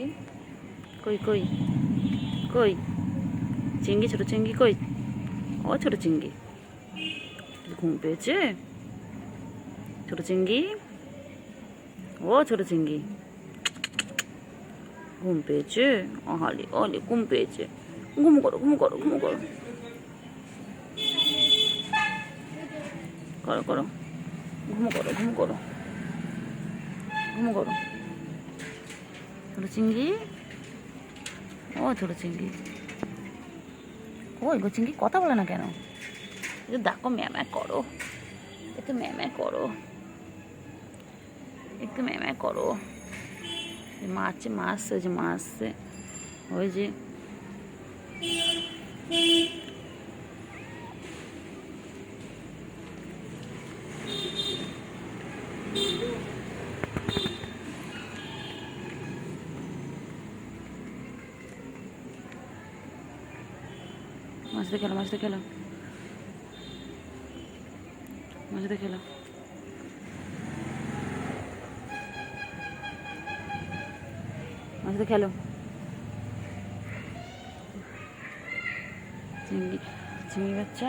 চিংড়ি কই কই কই চিংড়ি, ছোটো চিংড়ি কই? ও ছোটো চিংড়ি, ঘুম পেয়েছে ছোটো চিংড়ি? ও ছোটো চিংড়ি ঘুম পেয়েছে? আহারে অলে ঘুম পেয়েছে, ঘুম করো ঘুম করো ঘুম করো করো করো ঘুম করো ঘুম করো ঘুম করো ছোটো চিংড়ি। ও ছোটো চিংড়ি ওই গো চিংড়ি কথা বলে না কেন? একটু দেখো ম্যামা করো, একটু ম্যামা করো, একটু ম্যামা করো। মাছ মাছ ওই যে মাছ ওই যে মাছটা খেলো মাছটা খেলো মাছটা খেলো মাছটা খেলো। চিংড়ি চিংড়ি বাচ্চা